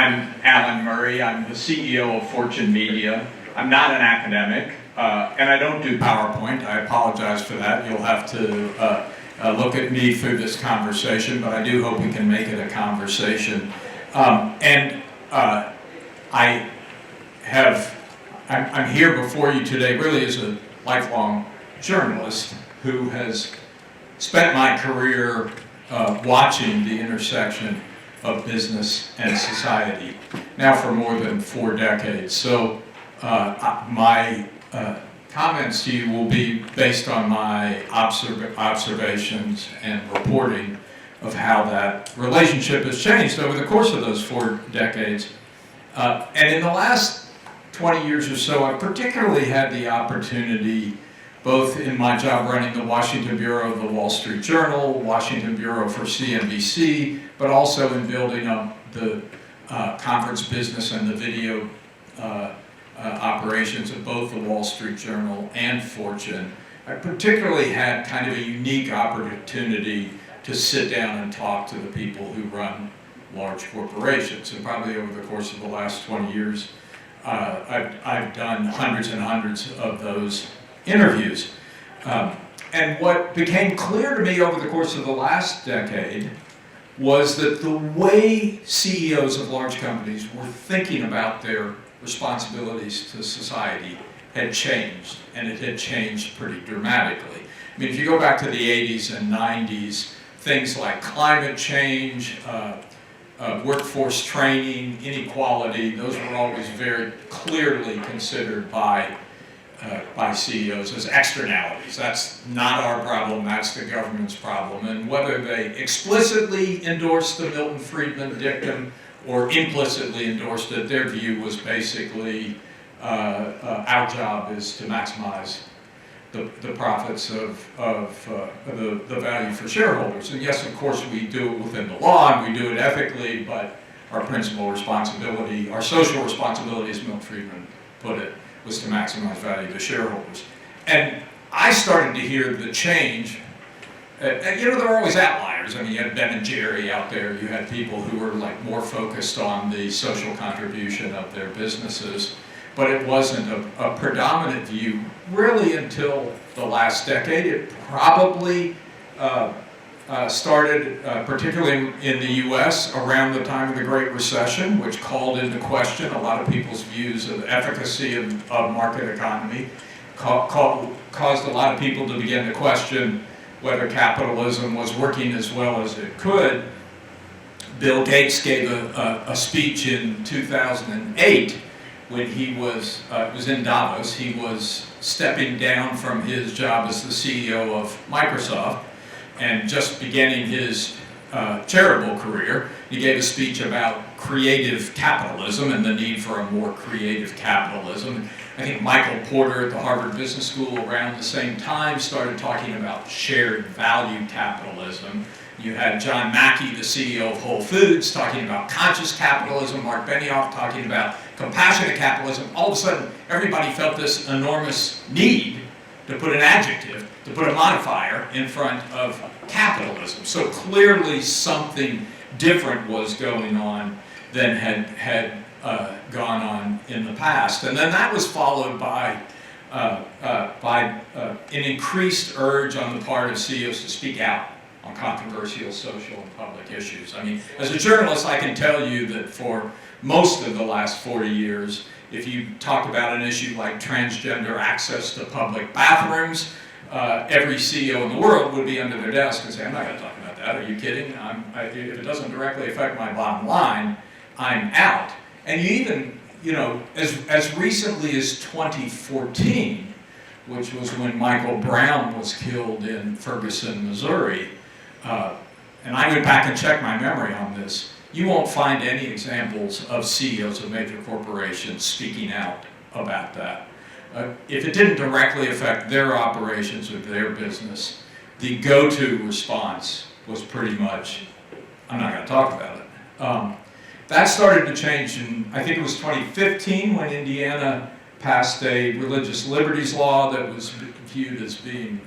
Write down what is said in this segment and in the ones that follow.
I'm Alan Murray. I'm the CEO of Fortune Media. I'm not an academic, and I don't do PowerPoint. I apologize for that. You'll have to look at me through this conversation, but I do hope we can make it a conversation. I'm here before you today really as a lifelong journalist who has spent my career watching the intersection of business and society, now for more than 4 decades. So my comments to you will be based on my observations and reporting of how that relationship has changed over the course of those 4 decades. And in the last 20 years or so, I've particularly had the opportunity, both in my job running the Washington Bureau of the Wall Street Journal, Washington Bureau for CNBC, but also in building up the conference business and the video operations of both the Wall Street Journal and Fortune. I particularly had kind of a unique opportunity to sit down and talk to the people who run large corporations. And probably over the course of the last 20 years, I've done hundreds and hundreds of those interviews. And what became clear to me over the course of the last decade was that the way CEOs of large companies were thinking about their responsibilities to society had changed, and it had changed pretty dramatically. I mean, if you go back to the 80s and 90s, things like climate change, workforce training, inequality, those were always very clearly considered by CEOs as externalities. That's not our problem, that's the government's problem. And whether they explicitly endorsed the Milton Friedman dictum or implicitly endorsed it, their view was basically our job is to maximize the profits of the value for shareholders. And yes, of course, we do it within the law and we do it ethically, but our principal responsibility, our social responsibility, as Milton Friedman put it, was to maximize value to shareholders. And I started to hear the change. And you know, there were always outliers. I mean, you had Ben and Jerry out there. You had people who were like more focused on the social contribution of their businesses. But it wasn't a predominant view really until the last decade. It probably started, particularly in the US, around the time of the Great Recession, which called into question a lot of people's views of the efficacy of market economy, caused a lot of people to begin to question whether capitalism was working as well as it could. Bill Gates gave a speech in 2008 when he was, it was in Davos. He was stepping down from his job as the CEO of Microsoft and just beginning his charitable career. He gave a speech about creative capitalism and the need for a more creative capitalism. I think Michael Porter at the Harvard Business School around the same time started talking about shared value capitalism. You had John Mackey, the CEO of Whole Foods, talking about conscious capitalism, Mark Benioff talking about compassionate capitalism. All of a sudden, everybody felt this enormous need to put an adjective, to put a modifier in front of capitalism. So clearly something different was going on than had gone on in the past. And then that was followed by an increased urge on the part of CEOs to speak out on controversial social and public issues. I mean, as a journalist, I can tell you that for most of the last 40 years, if you talk about an issue like transgender access to public bathrooms, every CEO in the world would be under their desk and say, I'm not going to talk about that. Are you kidding? If it doesn't directly affect my bottom line, I'm out. And you even, you know, as recently as 2014, which was when Michael Brown was killed in Ferguson, Missouri, and I went back and checked my memory on this, you won't find any examples of CEOs of major corporations speaking out about that. If it didn't directly affect their operations or their business, the go-to response was pretty much, I'm not going to talk about it. That started to change in, I think it was 2015, when Indiana passed a religious liberties law that was viewed as being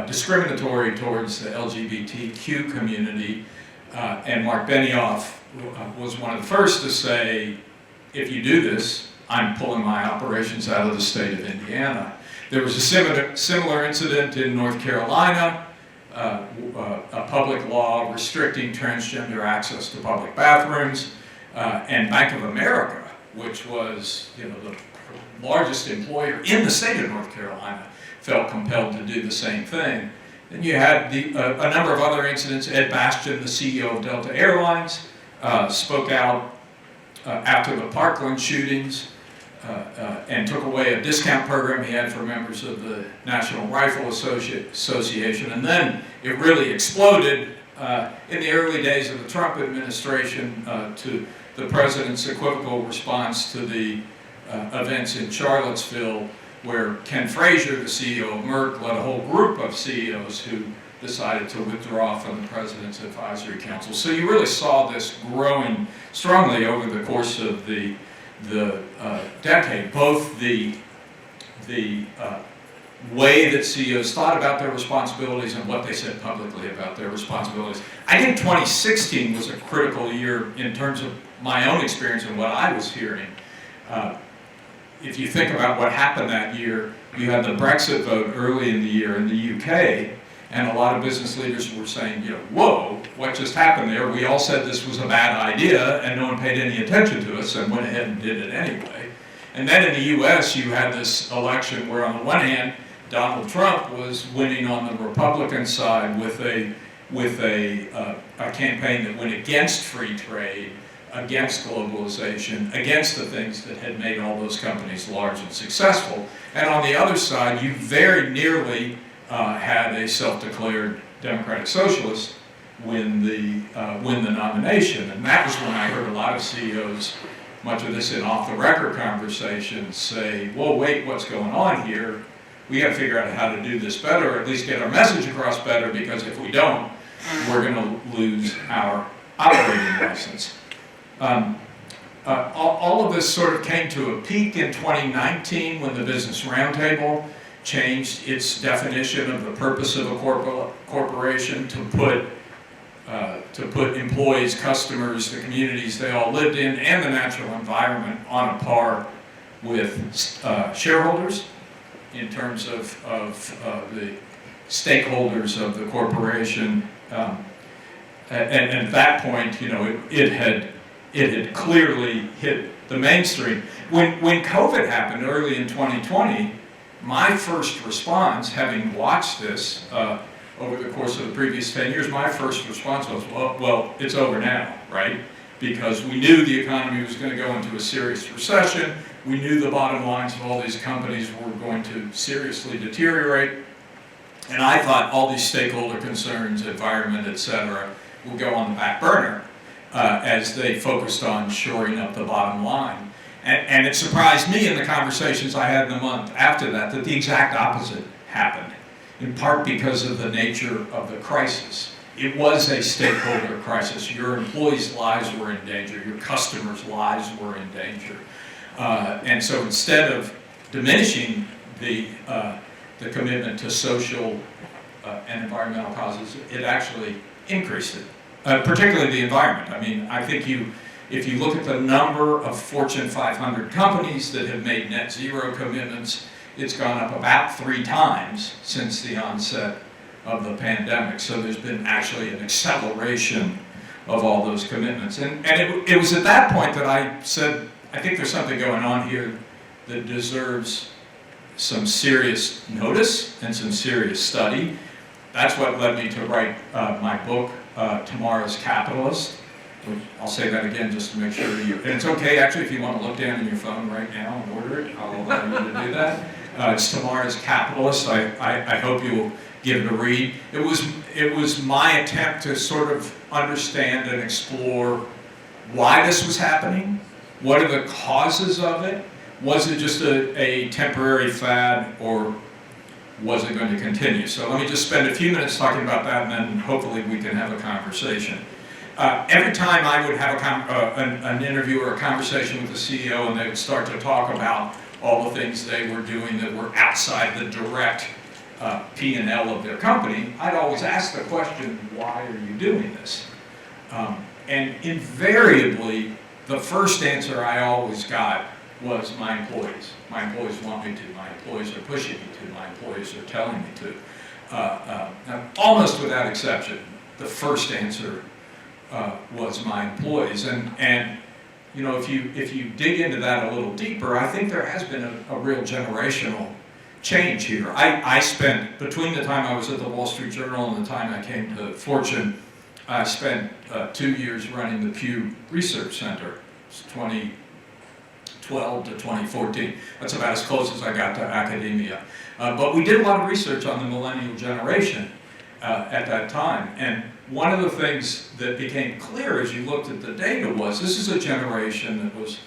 discriminatory towards the LGBTQ community, and Mark Benioff was one of the first to say, if you do this, I'm pulling my operations out of the state of Indiana. There was a similar incident in North Carolina, a public law restricting transgender access to public bathrooms, and Bank of America, which was the largest employer in the state of North Carolina, felt compelled to do the same thing. Then you had a number of other incidents. Ed Bastian, the CEO of Delta Airlines, spoke out after the Parkland shootings and took away a discount program he had for members of the National Rifle Association. And then it really exploded in the early days of the Trump administration to the president's equivocal response to the events in Charlottesville, where Ken Frazier, the CEO of Merck, led a whole group of CEOs who decided to withdraw from the President's Advisory Council. So you really saw this growing strongly over the course of the decade, both the way that CEOs thought about their responsibilities and what they said publicly about their responsibilities. I think 2016 was a critical year in terms of my own experience and what I was hearing. If you think about what happened that year, you had the Brexit vote early in the year in the UK, and a lot of business leaders were saying, whoa, what just happened there? We all said this was a bad idea, and no one paid any attention to us, and went ahead and did it anyway. And then in the US, you had this election where, on the one hand, Donald Trump was winning on the Republican side with a campaign that went against free trade, against globalization, against the things that had made all those companies large and successful. And on the other side, you very nearly had a self-declared democratic socialist win the nomination. And that was when I heard a lot of CEOs, much of this in off-the-record conversations, say, whoa, wait, what's going on here? We got to figure out how to do this better, or at least get our message across better, because if we don't, we're going to lose our operating license. All of this sort of came to a peak in 2019 when the Business Roundtable changed its definition of the purpose of a corporation to put employees, customers, the communities they all lived in, and the natural environment on a par with shareholders in terms of the stakeholders of the corporation. And at that point, it had clearly hit the mainstream. When COVID happened early in 2020, my first response, having watched this over the course of the previous 10 years, my first response was, well, it's over now, right? Because we knew the economy was going to go into a serious recession. We knew the bottom lines of all these companies were going to seriously deteriorate. And I thought all these stakeholder concerns, environment, et cetera, would go on the back burner as they focused on shoring up the bottom line. And it surprised me in the conversations I had in the month after that the exact opposite happened, in part because of the nature of the crisis. It was a stakeholder crisis. Your employees' lives were in danger. Your customers' lives were in danger. And so instead of diminishing the commitment to social and environmental causes, it actually increased it, particularly the environment. I mean, I think if you look at the number of Fortune 500 companies that have made net zero commitments, it's gone up about 3 times since the onset of the pandemic. So there's been actually an acceleration of all those commitments. And it was at that point that I said, I think there's something going on here that deserves some serious notice and some serious study. That's what led me to write my book, Tomorrow's Capitalist. I'll say that again just to make sure and it's okay actually if you want to look down in your phone right now and order it, I'll allow you to do that. It's Tomorrow's Capitalist. I hope you'll give it a read. It was my attempt to sort of understand and explore why this was happening. What are the causes of it? Was it just a temporary fad, or was it going to continue? So let me just spend a few minutes talking about that, and then hopefully we can have a conversation. Every time I would have an interview or a conversation with the CEO, and they would start to talk about all the things they were doing that were outside the direct P&L of their company, I'd always ask the question, why are you doing this? and invariably, the first answer I always got was my employees. My employees want me to. My employees are pushing me to. My employees are telling me to. Almost without exception, the first answer was my employees. And you know, if you dig into that a little deeper, I think there has been a real generational change here. I spent, between the time I was at the Wall Street Journal and the time I came to Fortune, I spent 2 years running the Pew Research Center. It's 2012 to 2014. That's about as close as I got to academia. But we did a lot of research on the millennial generation at that time. And one of the things that became clear as you looked at the data was this is a generation that was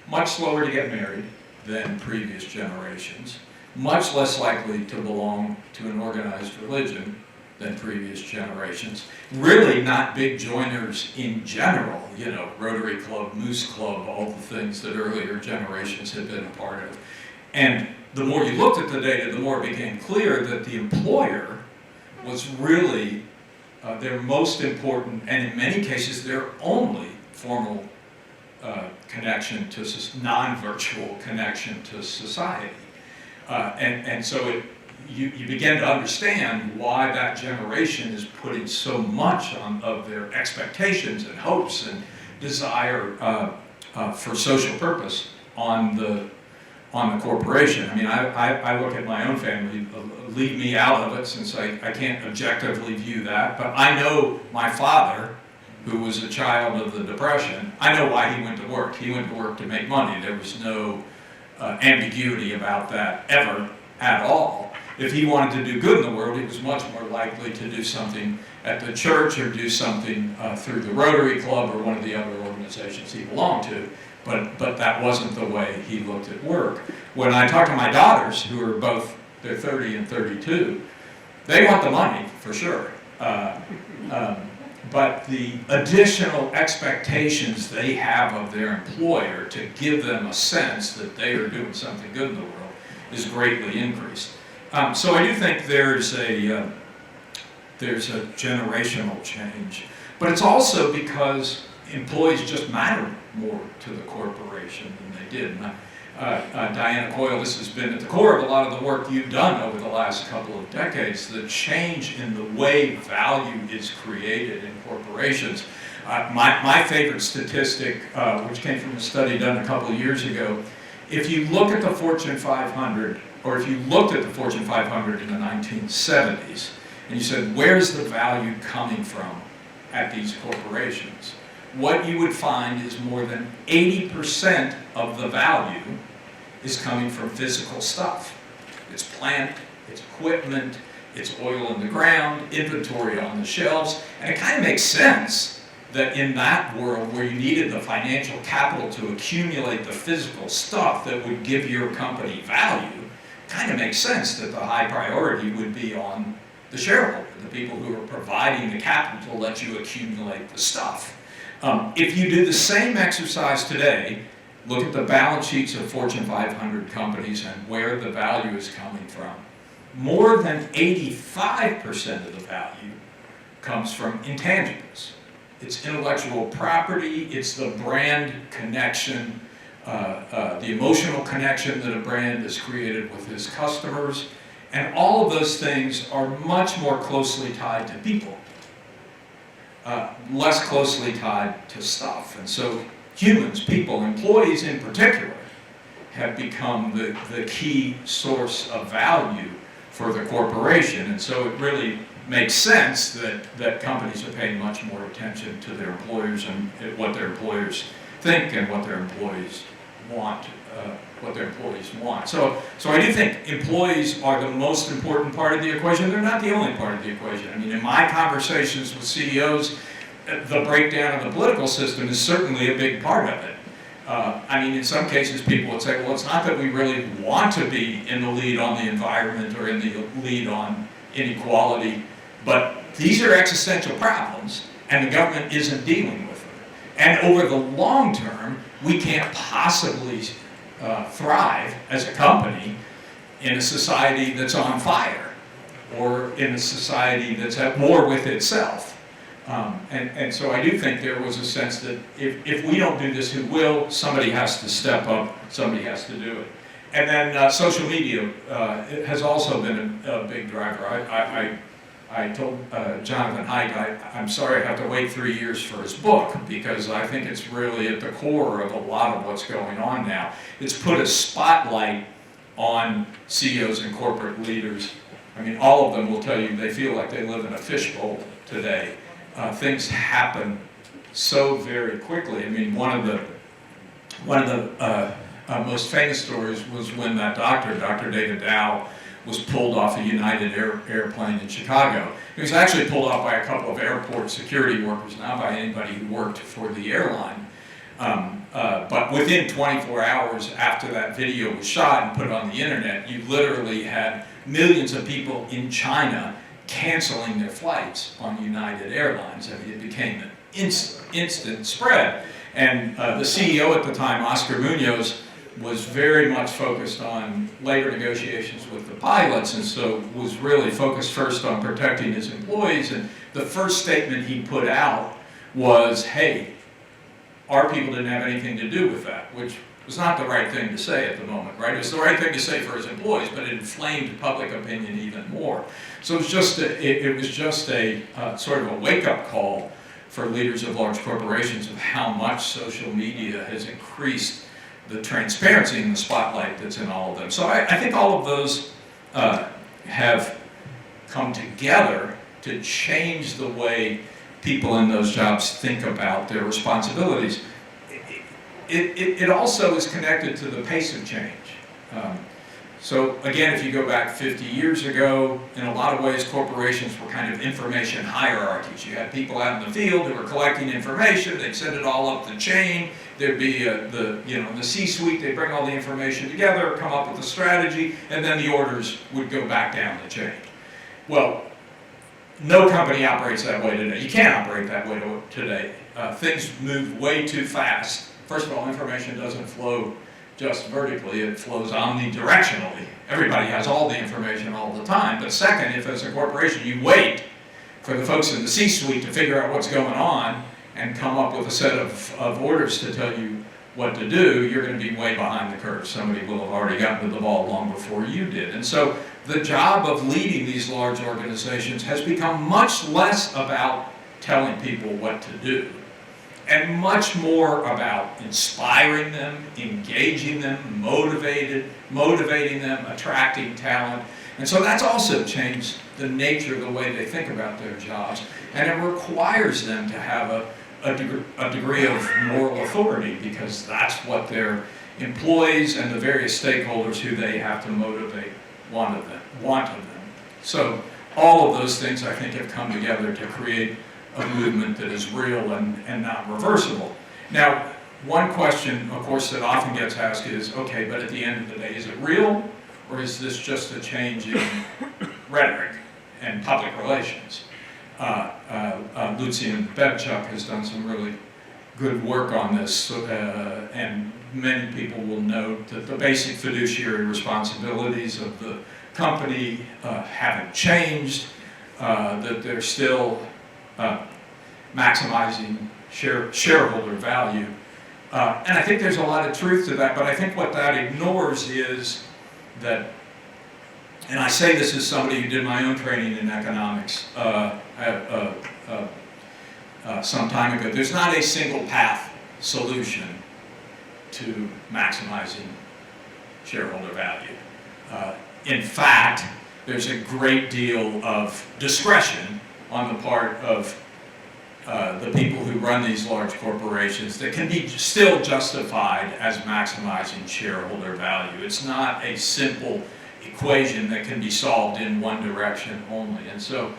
much slower to get married than previous generations, much less likely to belong to an organized religion than previous generations. Really not big joiners in general, you know, Rotary Club, Moose Club, all the things that earlier generations had been a part of. And the more you looked at the data, the more it became clear that the employer was really their most important, and in many cases their only formal connection to non-virtual connection to society. And so you begin to understand why that generation is putting so much of their expectations and hopes and desire for social purpose on the corporation. I mean, I look at my own family, leave me out of it since I can't objectively view that, but I know my father, who was a child of the Depression, I know why he went to work. He went to work to make money. There was no ambiguity about that ever at all. If he wanted to do good in the world, he was much more likely to do something at the church or do something through the Rotary Club or one of the other organizations he belonged to. But that wasn't the way he looked at work. When I talk to my daughters, who are both, they're 30 and 32, they want the money, for sure. But the additional expectations they have of their employer to give them a sense that they are doing something good in the world is greatly increased. So I do think there's a generational change. But it's also because employees just matter more to the corporation than they did. Diana Coyle, this has been at the core of a lot of the work you've done over the last couple of decades, the change in the way value is created in corporations. My favorite statistic, which came from a study done a couple of years ago, if you look at the Fortune 500, or if you looked at the Fortune 500 in the 1970s, and you said, where's the value coming from at these corporations? What you would find is more than 80% of the value is coming from physical stuff. It's plant, it's equipment, it's oil in the ground, inventory on the shelves, and it kind of makes sense that in that world where you needed the financial capital to accumulate the physical stuff that would give your company value, it kind of makes sense that the high priority would be on the shareholder, the people who are providing the capital to let you accumulate the stuff. If you do the same exercise today, look at the balance sheets of Fortune 500 companies and where the value is coming from, more than 85% of the value comes from intangibles. It's intellectual property, it's the brand connection, the emotional connection that a brand has created with its customers, and all of those things are much more closely tied to people. Less closely tied to stuff. And so humans, people, employees in particular, have become the key source of value for the corporation. And so it really makes sense that companies are paying much more attention to their employers and what their employers think and what their employees want. So I do think employees are the most important part of the equation. They're not the only part of the equation. I mean, in my conversations with CEOs, the breakdown of the political system is certainly a big part of it. I mean, in some cases, people would say, well, it's not that we really want to be in the lead on the environment or in the lead on inequality, but these are existential problems, and the government isn't dealing with them. And over the long term, we can't possibly thrive as a company in a society that's on fire or in a society that's at war with itself. And so I do think there was a sense that if we don't do this, who will? Somebody has to step up, somebody has to do it. And then social media has also been a big driver. I told Jonathan Haidt, I'm sorry I have to wait 3 years for his book, because I think it's really at the core of a lot of what's going on now. It's put a spotlight on CEOs and corporate leaders. I mean, all of them will tell you they feel like they live in a fishbowl today. Things happen so very quickly. I mean, one of the most famous stories was when that Dr. David Dow, was pulled off a United airplane in Chicago. He was actually pulled off by a couple of airport security workers, not by anybody who worked for the airline. But within 24 hours after that video was shot and put on the internet, you literally had millions of people in China canceling their flights on United Airlines. I mean, it became an instant spread. And the CEO at the time, Oscar Munoz, was very much focused on labor negotiations with the pilots, and so was really focused first on protecting his employees. And the first statement he put out was, hey, our people didn't have anything to do with that, which was not the right thing to say at the moment, right? It was the right thing to say for his employees, but it inflamed public opinion even more. So it was just a sort of a wake-up call for leaders of large corporations of how much social media has increased the transparency and the spotlight that's in all of them. So I think all of those have come together to change the way people in those jobs think about their responsibilities. It also is connected to the pace of change. So again, if you go back 50 years ago, in a lot of ways corporations were kind of information hierarchies. You had people out in the field who were collecting information, they'd send it all up the chain, there'd be the C-suite, they'd bring all the information together, come up with a strategy, and then the orders would go back down the chain. Well, no company operates that way today. You can't operate that way today. Things move way too fast. First of all, information doesn't flow just vertically, it flows omnidirectionally. Everybody has all the information all the time. But second, if as a corporation you wait for the folks in the C-suite to figure out what's going on and come up with a set of orders to tell you what to do, you're going to be way behind the curve. Somebody will have already gotten to the ball long before you did. And so the job of leading these large organizations has become much less about telling people what to do, and much more about inspiring them, engaging them, motivating them, attracting talent. And so that's also changed the nature of the way they think about their jobs. And it requires them to have a degree of moral authority, because that's what their employees and the various stakeholders who they have to motivate want of them. So all of those things, I think, have come together to create a movement that is real and not reversible. Now, one question, of course, that often gets asked is, okay, but at the end of the day, is it real, or is this just a change in rhetoric and public relations? Lucian Bebchuk has done some really good work on this, and many people will note that the basic fiduciary responsibilities of the company haven't changed, that they're still maximizing shareholder value. And I think there's a lot of truth to that, but I think what that ignores is that, and I say this as somebody who did my own training in economics some time ago, there's not a single path solution to maximizing shareholder value. In fact, there's a great deal of discretion on the part of the people who run these large corporations that can be still justified as maximizing shareholder value. It's not a simple equation that can be solved in one direction only. And so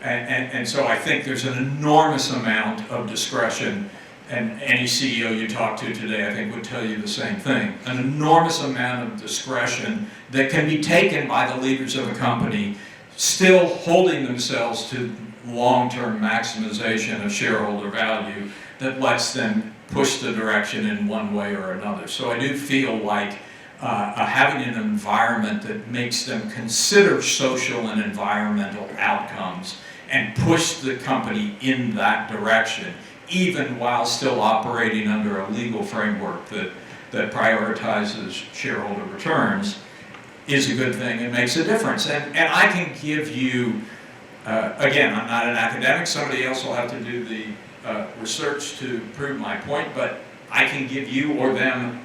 I think there's an enormous amount of discretion, and any CEO you talk to today, I think, would tell you the same thing. An enormous amount of discretion that can be taken by the leaders of a company, still holding themselves to long-term maximization of shareholder value that lets them push the direction in one way or another. So I do feel like having an environment that makes them consider social and environmental outcomes and pushed the company in that direction, even while still operating under a legal framework that prioritizes shareholder returns, is a good thing and makes a difference. And I can give you, again, I'm not an academic, somebody else will have to do the research to prove my point, but I can give you or them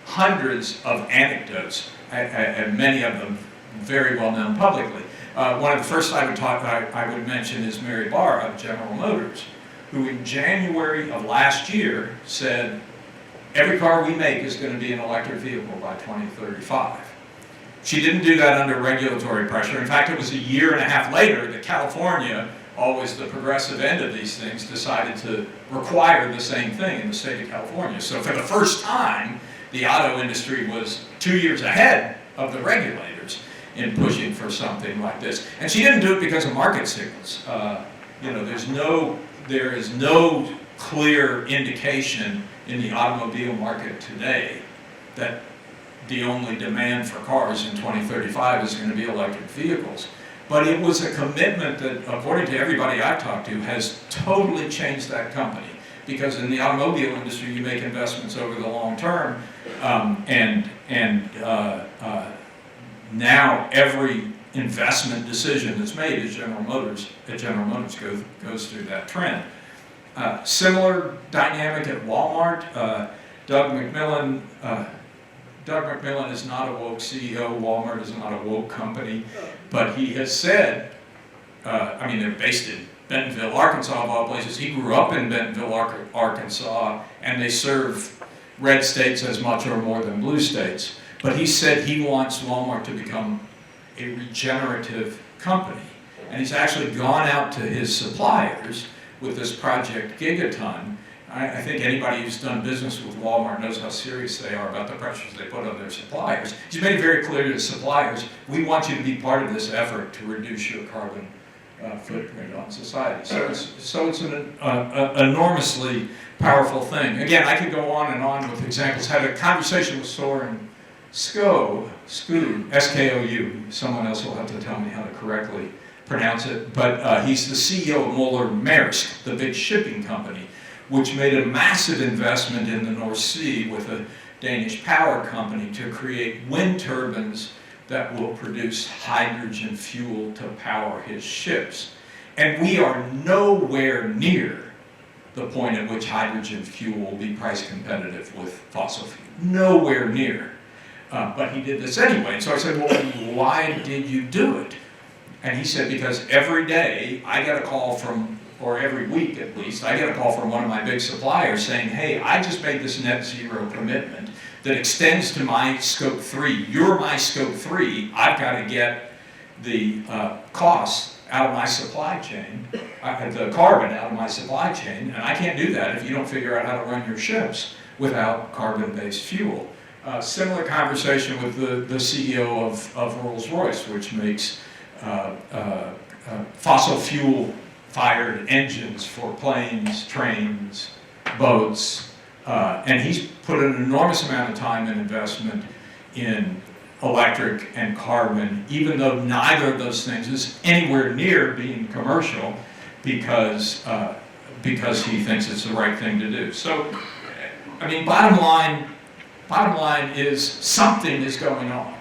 hundreds of anecdotes, and many of them very well known publicly. One of the first I would mention is Mary Barra of General Motors, who in January of last year said, every car we make is going to be an electric vehicle by 2035. She didn't do that under regulatory pressure. In fact, it was a year and a half later that California, always the progressive end of these things, decided to require the same thing in the state of California. So for the first time, the auto industry was 2 years ahead of the regulators in pushing for something like this. And she didn't do it because of market signals. There is no clear indication in the automobile market today that the only demand for cars in 2035 is going to be electric vehicles. But it was a commitment that, according to everybody I've talked to, has totally changed that company. Because in the automobile industry, you make investments over the long term, now every investment decision that's made at General Motors goes through that trend. Similar dynamic at Walmart. Doug McMillon is not a woke CEO. Walmart is not a woke company, but he has said, they're based in Bentonville, Arkansas, of all places. He grew up in Bentonville, Arkansas, and they serve red states as much or more than blue states. But he said he wants Walmart to become a regenerative company. And he's actually gone out to his suppliers with this Project Gigaton. I think anybody who's done business with Walmart knows how serious they are about the pressures they put on their suppliers. He's made it very clear to his suppliers, we want you to be part of this effort to reduce your carbon footprint on society. So it's an enormously powerful thing. Again, I could go on and on with examples. Had a conversation with Soren Skou, S-K-O-U. Someone else will have to tell me how to correctly pronounce it. But he's the CEO of Moller-Maersk, the big shipping company, which made a massive investment in the North Sea with a Danish power company to create wind turbines that will produce hydrogen fuel to power his ships. And we are nowhere near the point at which hydrogen fuel will be price competitive with fossil fuel. Nowhere near. But he did this anyway. And so I said, well, why did you do it? And he said, because every day I get a call from, or every week at least, I get a call from one of my big suppliers saying, hey, I just made this net zero commitment that extends to my scope 3. You're my scope 3. I've got to get the costs out of my supply chain, the carbon out of my supply chain, and I can't do that if you don't figure out how to run your ships without carbon-based fuel. Similar conversation with the CEO of Rolls-Royce, which makes fossil fuel-fired engines for planes, trains, boats, and he's put an enormous amount of time and investment in electric and carbon, even though neither of those things is anywhere near being commercial, because he thinks it's the right thing to do. So, I mean, bottom line is something is going on.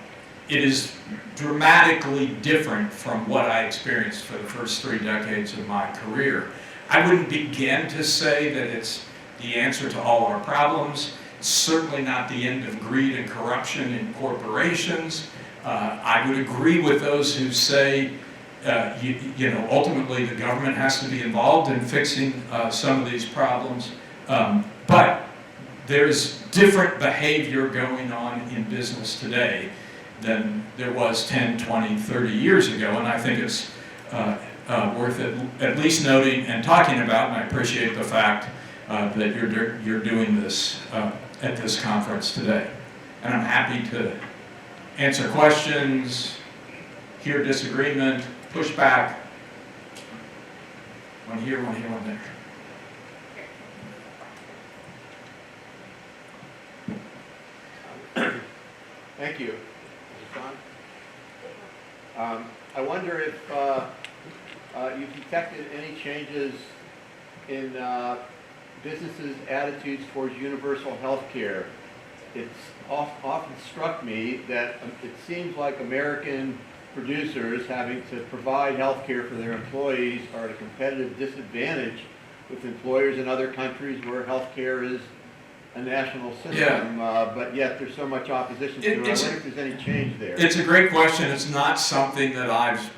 It is dramatically different from what I experienced for the first 3 decades of my career. I wouldn't begin to say that it's the answer to all our problems. It's certainly not the end of greed and corruption in corporations. I would agree with those who say, ultimately the government has to be involved in fixing some of these problems. But there's different behavior going on in business today than there was 10, 20, 30 years ago, and I think it's worth at least noting and talking about, and I appreciate the fact that you're doing this at this conference today. And I'm happy to answer questions, hear disagreement, push back, one here, one here, one there. Thank you. Is it on? I wonder if you detected any changes in businesses' attitudes towards universal health care. It's often struck me that it seems like American producers having to provide health care for their employees are at a competitive disadvantage with employers in other countries where health care is a national system, but yet there's so much opposition to it. I wonder if there's any change there. It's a great question. It's not something that I've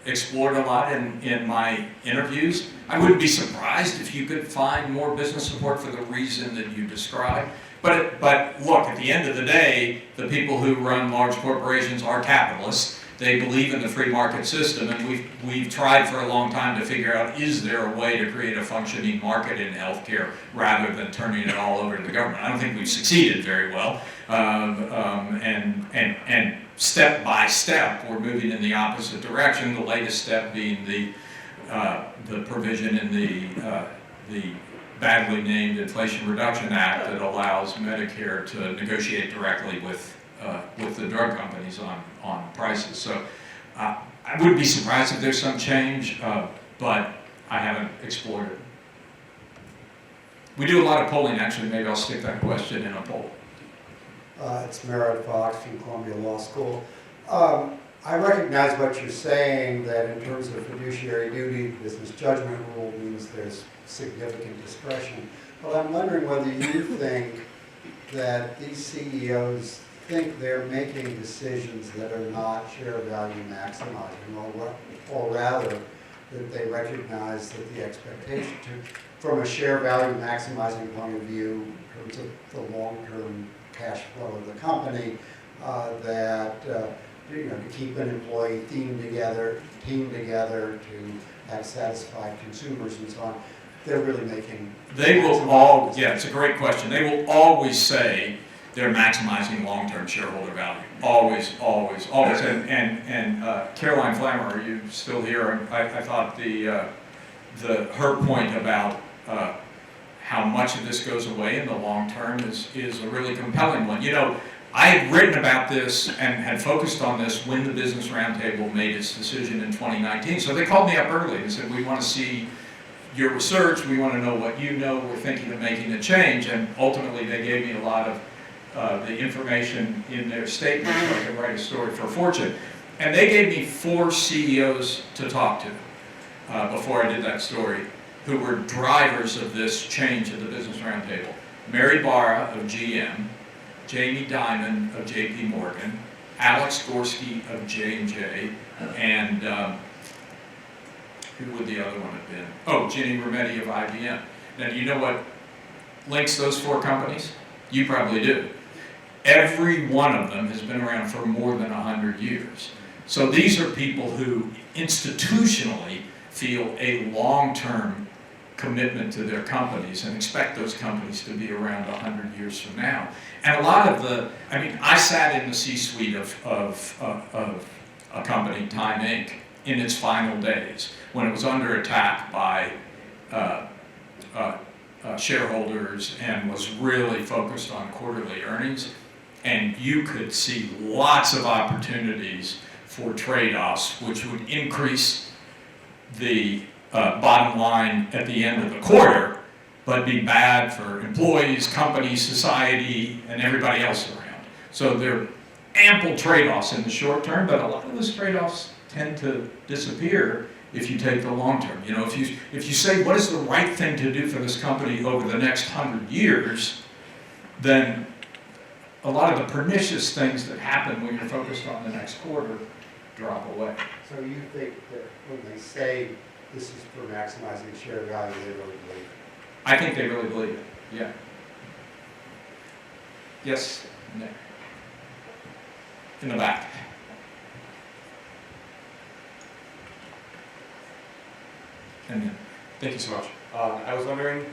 explored a lot in my interviews. I wouldn't be surprised if you could find more business support for the reason that you described. But look, at the end of the day, the people who run large corporations are capitalists. They believe in the free market system, and we've tried for a long time to figure out, is there a way to create a functioning market in healthcare rather than turning it all over to the government? I don't think we've succeeded very well, and step by step, we're moving in the opposite direction. The latest step being the provision in the badly named Inflation Reduction Act that allows Medicare to negotiate directly with the drug companies on prices. So I wouldn't be surprised if there's some change, but I haven't explored it. We do a lot of polling, actually. Maybe I'll stick that question in a poll. It's Merritt Fox from Columbia Law School. I recognize what you're saying, that in terms of fiduciary duty, business judgment rule means there's significant discretion. But I'm wondering whether you think that these CEOs think they're making decisions that are not share value maximizing, or rather that they recognize that the expectation from a share value maximizing point of view, in terms of the long-term cash flow of the company, to keep an employee team together, to have satisfied consumers and so on, they're really making. They will all. Yeah, it's a great question. They will always say they're maximizing long-term shareholder value. Always, always, always. And Caroline Flammer, are you still here? I thought her point about how much of this goes away in the long term is a really compelling one. You know, I had written about this and had focused on this when the Business Roundtable made its decision in 2019. So they called me up early and said, we want to see your research, we want to know what you know, we're thinking of making a change. And ultimately they gave me a lot of the information in their statement so I could write a story for Fortune. And they gave me 4 CEOs to talk to before I did that story, who were drivers of this change at the Business Roundtable. Mary Barra of GM, Jamie Dimon of JP Morgan, Alex Gorski of J&J, and who would the other one have been? Oh, Ginny Rometty of IBM. Now, do you know what links those 4 companies? You probably do. Every one of them has been around for more than 100 years. So these are people who institutionally feel a long-term commitment to their companies and expect those companies to be around 100 years from now. And a lot of I sat in the C-suite of a company, Time Inc., in its final days, when it was under attack by shareholders and was really focused on quarterly earnings. And you could see lots of opportunities for trade-offs, which would increase the bottom line at the end of the quarter, but be bad for employees, companies, society, and everybody else around. So there are ample trade-offs in the short term, but a lot of those trade-offs tend to disappear if you take the long term. You know, if you say what is the right thing to do for this company over the next 100 years, then a lot of the pernicious things that happen when you're focused on the next quarter drop away. So you think that when they say this is for maximizing share value, they really believe it? I think they really believe it, yeah. Yes, Nick. In the back. And then, thank you so much. I was wondering,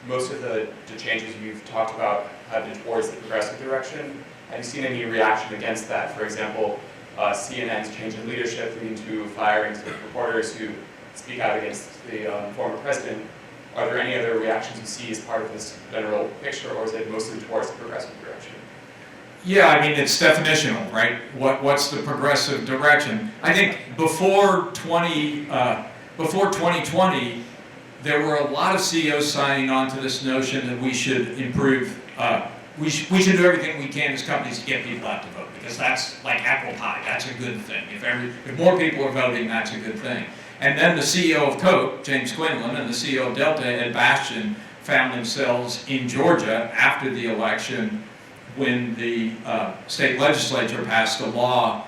most of the changes you've talked about have been towards the progressive direction. Have you seen any reaction against that? For example, CNN's change in leadership leading to firings of reporters who speak out against the former president. Are there any other reactions you see as part of this general picture, or is it mostly towards the progressive direction? Yeah, I mean, it's definitional, right? What's the progressive direction? I think before before 2020, there were a lot of CEOs signing on to this notion that we should improve, we should do everything we can as companies to get people out to vote, because that's like apple pie, that's a good thing. If more people are voting, that's a good thing. And then the CEO of Coke, James Quinlan, and the CEO of Delta, Ed Bastian, found themselves in Georgia after the election when the state legislature passed a law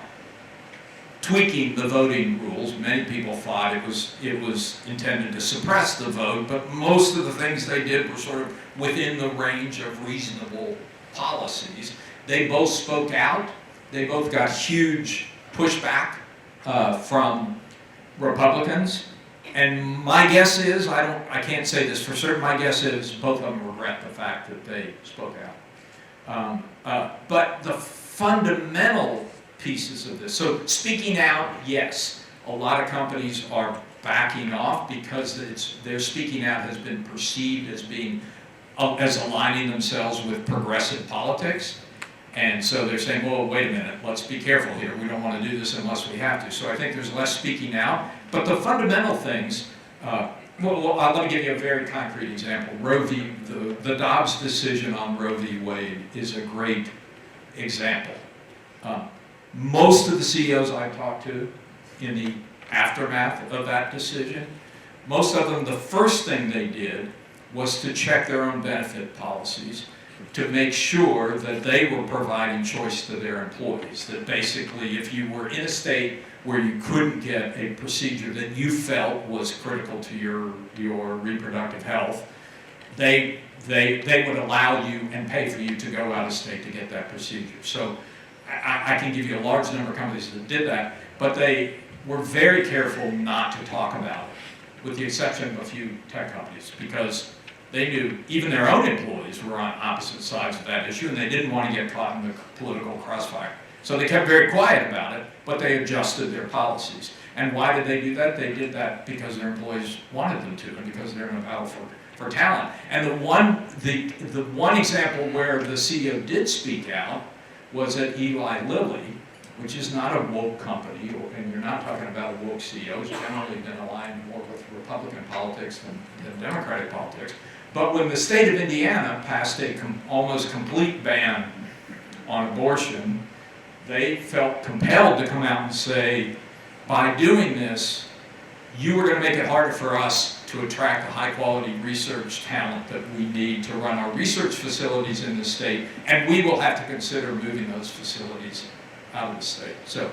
tweaking the voting rules. Many people thought it was intended to suppress the vote, but most of the things they did were sort of within the range of reasonable policies. They both spoke out. They both got huge pushback from Republicans. And my guess is, I can't say this for certain, my guess is both of them regret the fact that they spoke out. But the fundamental pieces of this, so speaking out, yes, a lot of companies are backing off because their speaking out has been perceived as being, as aligning themselves with progressive politics. And so they're saying, well, wait a minute, let's be careful here. We don't want to do this unless we have to. So I think there's less speaking out. But the fundamental things, let me give you a very concrete example. Roe v. The Dobbs decision on Roe v. Wade is a great example. Most of the CEOs I've talked to in the aftermath of that decision, most of them, the first thing they did was to check their own benefit policies to make sure that they were providing choice to their employees. That basically, if you were in a state where you couldn't get a procedure that you felt was critical to your reproductive health, they would allow you and pay for you to go out of state to get that procedure. So I can give you a large number of companies that did that, but they were very careful not to talk about it, with the exception of a few tech companies, because they knew even their own employees were on opposite sides of that issue, and they didn't want to get caught in the political crossfire. So they kept very quiet about it, but they adjusted their policies. And why did they do that? They did that because their employees wanted them to, and because they're in a battle for talent. And the one example where the CEO did speak out was at Eli Lilly, which is not a woke company, and you're not talking about a woke CEO. It's generally been aligned more with Republican politics than Democratic politics. But when the state of Indiana passed a almost complete ban on abortion, they felt compelled to come out and say, by doing this, you were going to make it harder for us to attract the high-quality research talent that we need to run our research facilities in the state, and we will have to consider moving those facilities out of the state. So